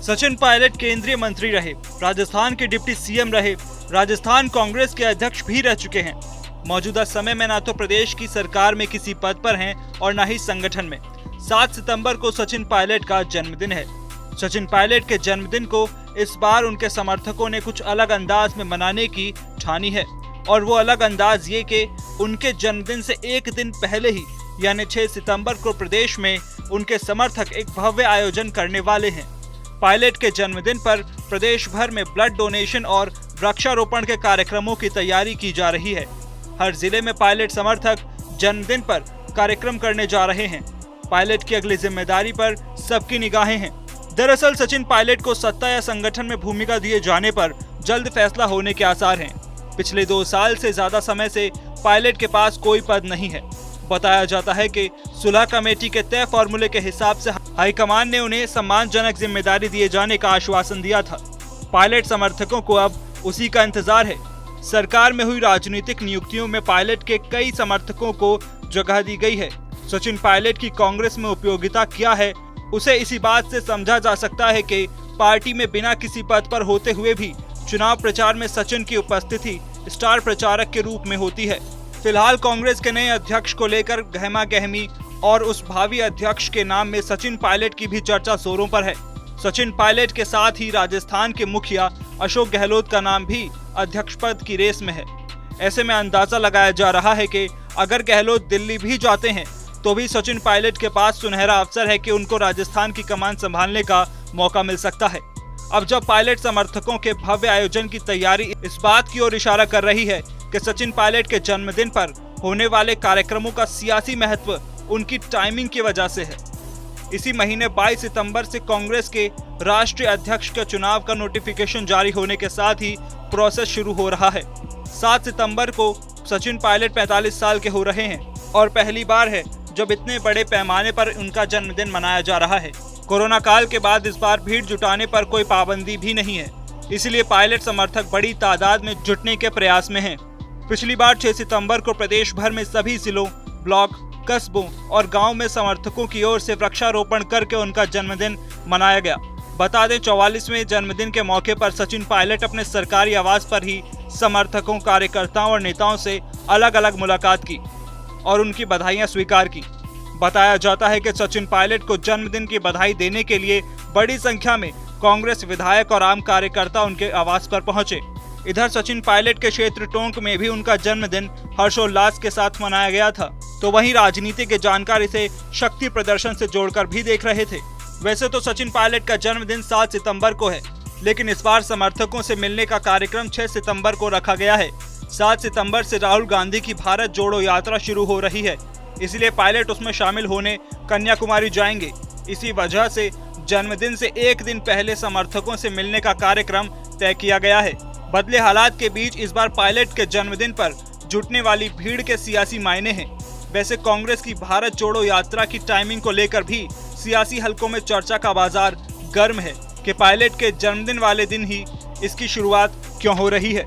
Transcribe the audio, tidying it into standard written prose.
सचिन पायलट केंद्रीय मंत्री रहे, राजस्थान के डिप्टी सीएम रहे, राजस्थान कांग्रेस के अध्यक्ष भी रह चुके हैं। मौजूदा समय में न तो प्रदेश की सरकार में किसी पद पर हैं और न ही संगठन में। 7 सितंबर को सचिन पायलट का जन्मदिन है। सचिन पायलट के जन्मदिन को इस बार उनके समर्थकों ने कुछ अलग अंदाज में मनाने की ठानी है, और वो अलग अंदाज ये कि उनके जन्मदिन से एक दिन पहले ही यानी 6 सितंबर को प्रदेश में उनके समर्थक एक भव्य आयोजन करने वाले हैं। पायलट के जन्मदिन पर प्रदेश भर में ब्लड डोनेशन और वृक्षारोपण के कार्यक्रमों की तैयारी की जा रही है। हर जिले में पायलट समर्थक जन्मदिन पर कार्यक्रम करने जा रहे हैं। पायलट की अगली जिम्मेदारी पर सबकी निगाहें हैं। दरअसल सचिन पायलट को सत्ता या संगठन में भूमिका दिए जाने पर जल्द फैसला होने के आसार हैं। पिछले 2 साल से ज्यादा समय से पायलट के पास कोई पद नहीं है। बताया जाता है कि सुलह कमेटी के तय फॉर्मूले के हिसाब से हाईकमान ने उन्हें सम्मानजनक जिम्मेदारी दिए जाने का आश्वासन दिया था। पायलट समर्थकों को अब उसी का इंतजार है। सरकार में हुई राजनीतिक नियुक्तियों में पायलट के कई समर्थकों को जगह दी गई है। सचिन पायलट की कांग्रेस में उपयोगिता क्या है, उसे इसी बात से समझा जा सकता है कि पार्टी में बिना किसी पद पर होते हुए भी चुनाव प्रचार में सचिन की उपस्थिति स्टार प्रचारक के रूप में होती है। फिलहाल कांग्रेस के नए अध्यक्ष को लेकर गहमा गहमी और उस भावी अध्यक्ष के नाम में सचिन पायलट की भी चर्चा जोरों पर है। सचिन पायलट के साथ ही राजस्थान के मुखिया अशोक गहलोत का नाम भी अध्यक्ष पद की रेस में है। ऐसे में अंदाजा लगाया जा रहा है कि अगर गहलोत दिल्ली भी जाते हैं तो भी सचिन पायलट के पास सुनहरा अवसर है कि उनको राजस्थान की कमान संभालने का मौका मिल सकता है। अब जब पायलट समर्थकों के भव्य आयोजन की तैयारी इस बात की ओर इशारा कर रही है कि सचिन पायलट के जन्मदिन पर होने वाले कार्यक्रमों का सियासी महत्व उनकी टाइमिंग की वजह से है। इसी महीने 22 सितंबर से कांग्रेस के राष्ट्रीय अध्यक्ष के चुनाव का नोटिफिकेशन जारी होने के साथ ही प्रोसेस शुरू हो रहा है। 7 सितंबर को सचिन पायलट 45 साल के हो रहे हैं और पहली बार है जब इतने बड़े पैमाने पर उनका जन्मदिन मनाया जा रहा है। कोरोना काल के बाद इस बार भीड़ जुटाने पर कोई पाबंदी भी नहीं है, इसलिए पायलट समर्थक बड़ी तादाद में जुटने के प्रयास में हैं। पिछली बार 6 सितंबर को प्रदेश भर में सभी जिलों, ब्लॉक, कस्बों और गांव में समर्थकों की ओर से वृक्षारोपण करके उनका जन्मदिन मनाया गया। बता दें 44वें जन्मदिन के मौके पर सचिन पायलट अपने सरकारी आवास पर ही समर्थकों, कार्यकर्ताओं और नेताओं से अलग अलग मुलाकात की और उनकी बधाइयां स्वीकार की। बताया जाता है कि सचिन पायलट को जन्मदिन की बधाई देने के लिए बड़ी संख्या में कांग्रेस विधायक और आम कार्यकर्ता उनके आवास पर पहुंचे। इधर सचिन पायलट के क्षेत्र टोंक में भी उनका जन्मदिन हर्षोल्लास के साथ मनाया गया था, तो वहीं राजनीति के जानकार इसे शक्ति प्रदर्शन से जोड़कर भी देख रहे थे। वैसे तो सचिन पायलट का जन्मदिन 7 सितंबर को है, लेकिन इस बार समर्थकों से मिलने का कार्यक्रम 6 सितंबर को रखा गया है। 7 सितंबर से राहुल गांधी की भारत जोड़ो यात्रा शुरू हो रही है, इसलिए पायलट उसमें शामिल होने कन्याकुमारी जाएंगे। इसी वजह से जन्मदिन से एक दिन पहले समर्थकों से मिलने का कार्यक्रम तय किया गया है। बदले हालात के बीच इस बार पायलट के जन्मदिन पर जुटने वाली भीड़ के सियासी मायने हैं। वैसे कांग्रेस की भारत जोड़ो यात्रा की टाइमिंग को लेकर भी सियासी हलकों में चर्चा का बाजार गर्म है कि पायलट के जन्मदिन वाले दिन ही इसकी शुरुआत क्यों हो रही है।